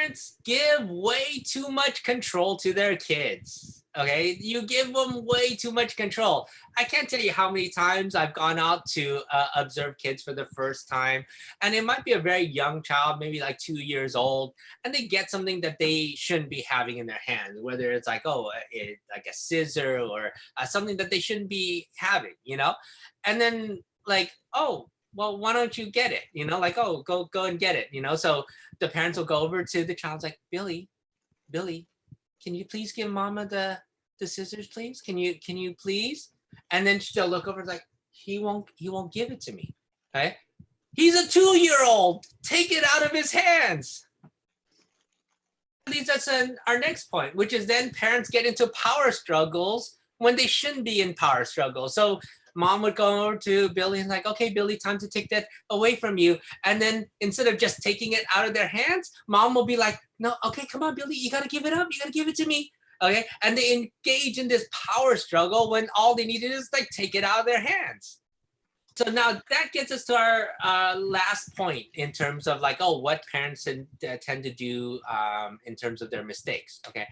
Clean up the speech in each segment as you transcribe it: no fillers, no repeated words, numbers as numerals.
parents give way too much control to their kids. Okay, you give them way too much control. I can't tell you how many times I've gone out to observe kids for the first time, and it might be a very young child, maybe like 2 years old, and they get something that they shouldn't be having in their hands, whether it's like, like a scissor or something that they shouldn't be having, you know? And then like, oh, well, why don't you get it? You know, like, oh, go and get it, you know? So the parents will go over to the child's like, Billy, can you please give mama the scissors, please? Can you please? And then she'll look over like, he won't give it to me. Okay? He's a 2-year-old. Take it out of his hands. Leads us to our next point, which is then parents get into power struggles when they shouldn't be in power struggles. So mom would go over to Billy and like, okay, Billy, time to take that away from you. And then instead of just taking it out of their hands, mom will be like, no, okay, come on, Billy, you got to give it up. You got to give it to me. Okay. And they engage in this power struggle when all they need is like take it out of their hands. So now that gets us to our last point in terms of like, oh, what parents tend to do in terms of their mistakes. Okay.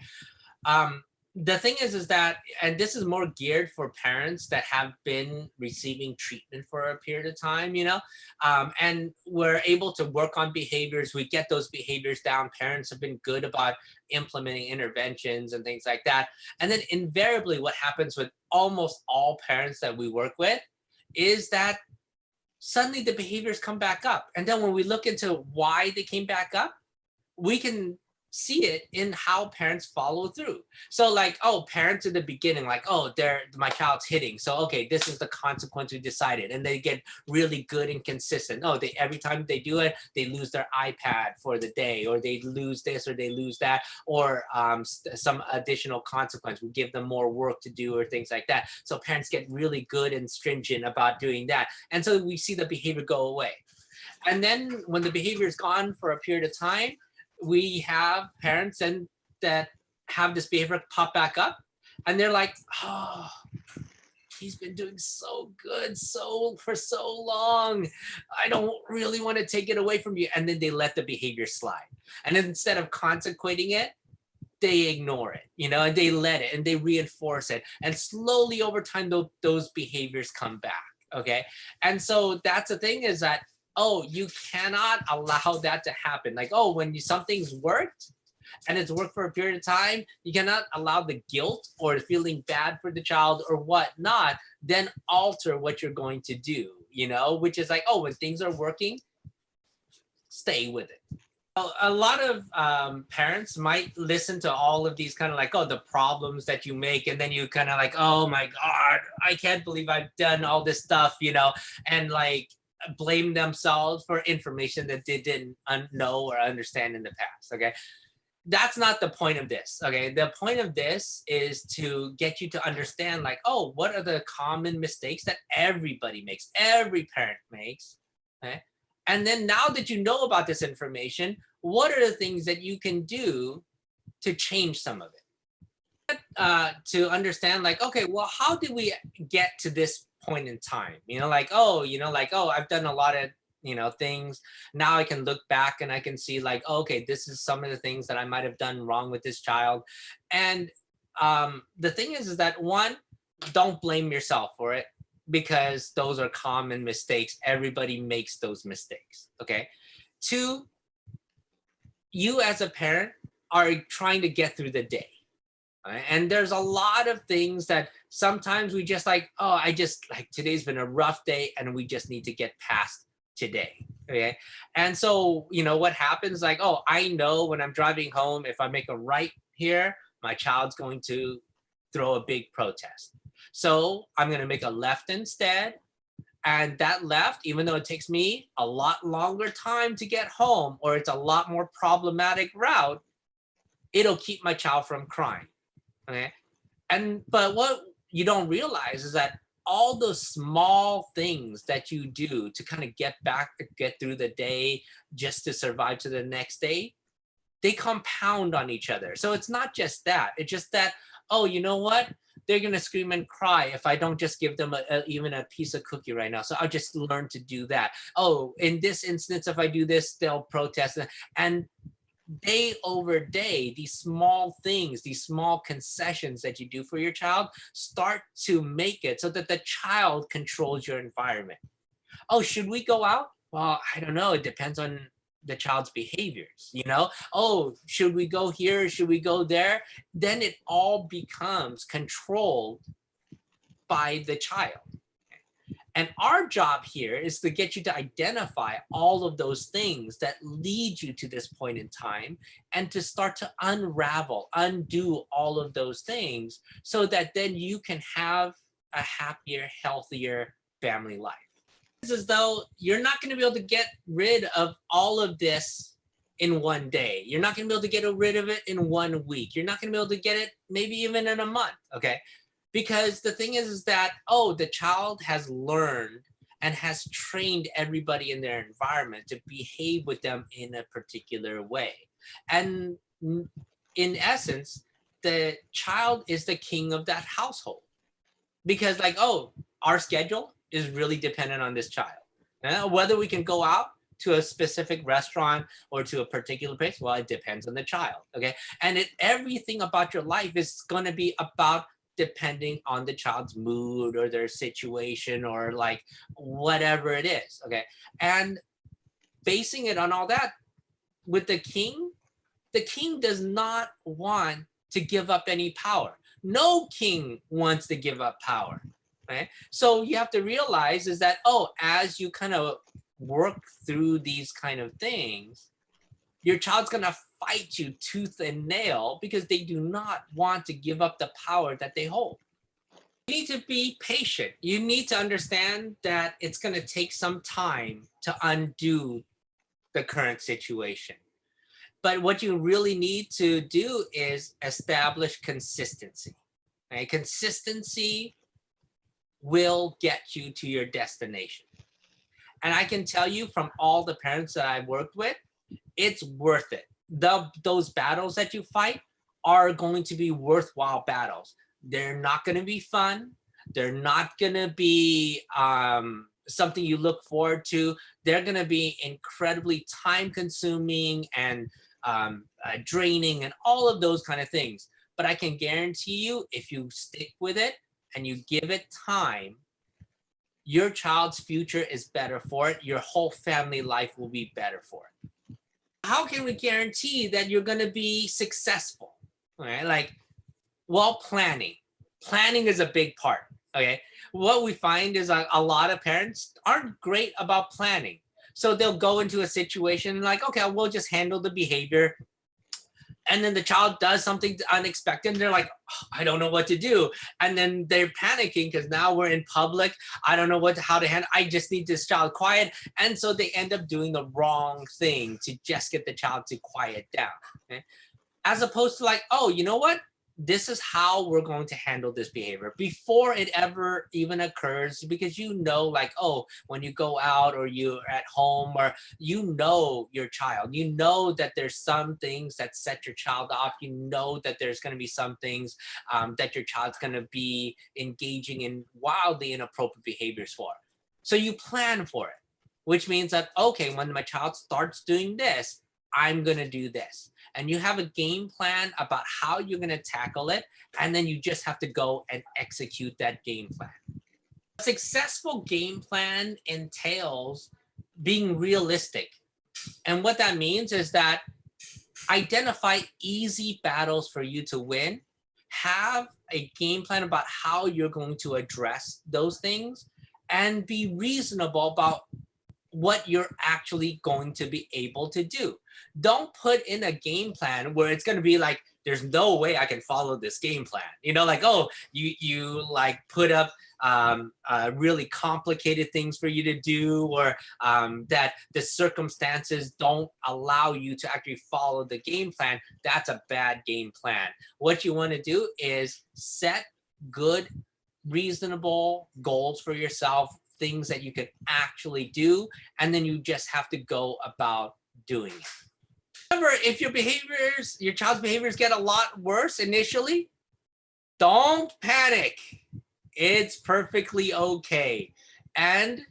The thing is that, and this is more geared for parents that have been receiving treatment for a period of time, you know, and we're able to work on behaviors. We get those behaviors down. Parents have been good about implementing interventions and things like that. And then invariably what happens with almost all parents that we work with is that suddenly the behaviors come back up. And then when we look into why they came back up, we can see it in how parents follow through. So like, oh, parents in the beginning, like, oh, my child's hitting. So, okay, this is the consequence we decided. And they get really good and consistent. Oh, every time they do it, they lose their iPad for the day, or they lose this, or they lose that, or some additional consequence. We give them more work to do or things like that. So parents get really good and stringent about doing that. And so we see the behavior go away. And then when the behavior is gone for a period of time, we have parents that have this behavior pop back up, and they're like, oh, he's been doing so good for so long. I don't really want to take it away from you. And then they let the behavior slide. And instead of consequating it, they ignore it, you know, and they let it and they reinforce it. And slowly over time, those behaviors come back. Okay. And so that's the thing is that, oh, you cannot allow that to happen. Like, oh, when something's worked and it's worked for a period of time, you cannot allow the guilt or feeling bad for the child or whatnot, then alter what you're going to do, you know, which is like, oh, when things are working, stay with it. A lot of parents might listen to all of these kind of like, oh, the problems that you make. And then you kind of like, oh my God, I can't believe I've done all this stuff, you know, and like, blame themselves for information that they didn't know or understand in the past. Okay, that's not the point of this. Okay, the point of this is to get you to understand like, oh, what are the common mistakes that everybody makes, every parent makes. Okay, and then now that you know about this information, what are the things that you can do to change some of it? To understand like, okay, well, how did we get to this point in time, you know, like, oh, I've done a lot of, you know, things. Now I can look back and I can see like, oh, okay, this is some of the things that I might have done wrong with this child. And the thing is that one, don't blame yourself for it, because those are common mistakes. Everybody makes those mistakes. Okay. Two, you as a parent are trying to get through the day. And there's a lot of things that sometimes we just like, oh, I just like today's been a rough day and we just need to get past today. Okay. And so, you know, what happens like, oh, I know when I'm driving home, if I make a right here, my child's going to throw a big protest. So I'm going to make a left instead. And that left, even though it takes me a lot longer time to get home, or it's a lot more problematic route, it'll keep my child from crying. Okay. But what you don't realize is that all those small things that you do to kind of get through the day just to survive to the next day, they compound on each other. So it's not just that. It's just that, oh, you know what? They're going to scream and cry if I don't just give them even a piece of cookie right now. So I'll just learn to do that. Oh, in this instance, if I do this, they'll protest. And day over day, these small things, these small concessions that you do for your child start to make it so that the child controls your environment. Oh, should we go out? Well, I don't know. It depends on the child's behaviors, you know? Oh, should we go here? Should we go there? Then it all becomes controlled by the child. And our job here is to get you to identify all of those things that lead you to this point in time and to start to unravel, undo all of those things so that then you can have a happier, healthier family life. It's as though you're not going to be able to get rid of all of this in one day. You're not going to be able to get rid of it in 1 week. You're not going to be able to get it maybe even in a month, okay? Because the thing is that, oh, the child has learned and has trained everybody in their environment to behave with them in a particular way. And in essence, the child is the king of that household. Because like, oh, our schedule is really dependent on this child. Whether we can go out to a specific restaurant or to a particular place, well, it depends on the child, okay? And everything about your life is gonna be about depending on the child's mood or their situation or like whatever it is, okay? And basing it on all that, with the king does not want to give up any power. No king wants to give up power, right? So you have to realize is that, oh, as you kind of work through these kind of things, your child's gonna fight you tooth and nail because they do not want to give up the power that they hold. You need to be patient. You need to understand that it's gonna take some time to undo the current situation. But what you really need to do is establish consistency. Right? Consistency will get you to your destination. And I can tell you from all the parents that I've worked with, it's worth it. Those battles that you fight are going to be worthwhile battles. They're not going to be fun. They're not going to be something you look forward to. They're going to be incredibly time consuming and draining and all of those kind of things. But I can guarantee you, if you stick with it and you give it time, your child's future is better for it. Your whole family life will be better for it. How can we guarantee that you're going to be successful? All right, like, well, planning. Planning is a big part. Okay, what we find is a lot of parents aren't great about planning. So they'll go into a situation like, okay, we'll just handle the behavior. And then the child does something unexpected. And they're like, oh, I don't know what to do. And then they're panicking because now we're in public. I don't know how to handle. I just need this child quiet. And so they end up doing the wrong thing to just get the child to quiet down. Okay? As opposed to like, oh, you know what? This is how we're going to handle this behavior before it ever even occurs, because you know, like, oh, when you go out or you're at home or you know your child, you know that there's some things that set your child off. You know that there's going to be some things that your child's going to be engaging in wildly inappropriate behaviors for. So you plan for it, which means that, okay, when my child starts doing this, I'm going to do this. And you have a game plan about how you're going to tackle it. And then you just have to go and execute that game plan. A successful game plan entails being realistic. And what that means is that identify easy battles for you to win. Have a game plan about how you're going to address those things and be reasonable about what you're actually going to be able to do. Don't put in a game plan where it's going to be like, there's no way I can follow this game plan. You know, like, oh, you like put up really complicated things for you to do, or that the circumstances don't allow you to actually follow the game plan. That's a bad game plan. What you want to do is set good, reasonable goals for yourself, things that you can actually do, and then you just have to go about doing it. Remember, if your child's behaviors get a lot worse initially, don't panic. It's perfectly okay. And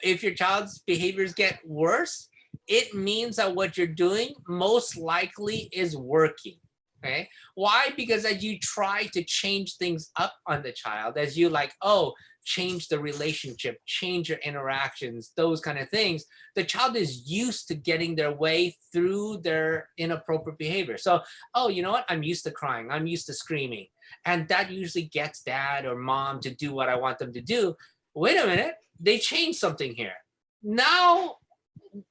if your child's behaviors get worse, it means that what you're doing most likely is working. Okay. Why? Because as you try to change things up on the child, as you like, oh, change the relationship, change your interactions, those kind of things, the child is used to getting their way through their inappropriate behavior. So, oh, you know what? I'm used to crying. I'm used to screaming. And that usually gets dad or mom to do what I want them to do. Wait a minute. They changed something here. Now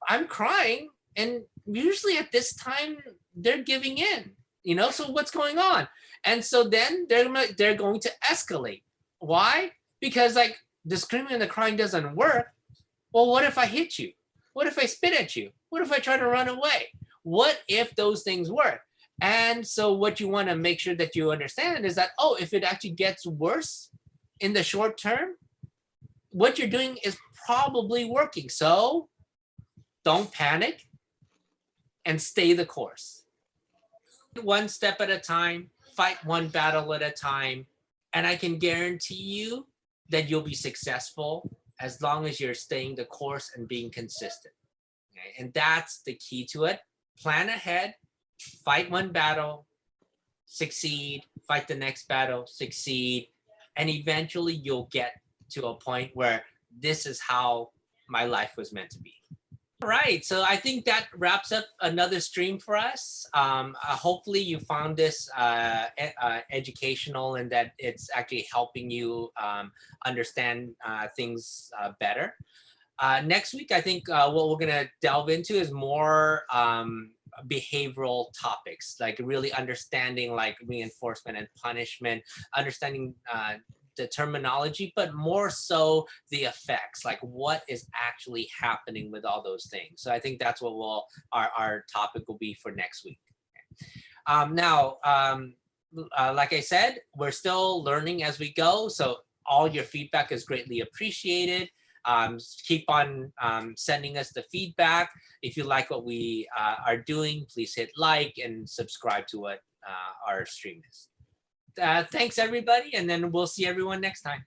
I'm crying. And usually at this time, they're giving in, you know? So what's going on? And so then they're going to escalate. Why? Because like the screaming and the crying doesn't work. Well, what if I hit you? What if I spit at you? What if I try to run away? What if those things work? And so what you want to make sure that you understand is that, oh, if it actually gets worse in the short term, what you're doing is probably working. So don't panic and stay the course. One step at a time, fight one battle at a time. And I can guarantee you that you'll be successful as long as you're staying the course and being consistent. Okay? And that's the key to it. Plan ahead, fight one battle, succeed, fight the next battle, succeed, and eventually you'll get to a point where this is how my life was meant to be. All right, so I think that wraps up another stream for us. Hopefully you found this educational and that it's actually helping you understand things better. Next week, I think what we're gonna delve into is more behavioral topics, like really understanding like reinforcement and punishment, understanding the terminology, but more so the effects, like what is actually happening with all those things. So I think that's what our topic will be for next week. Now, like I said, we're still learning as we go. So all your feedback is greatly appreciated. Keep on sending us the feedback. If you like what we are doing, please hit like and subscribe to what our stream is. Thanks everybody, and then we'll see everyone next time.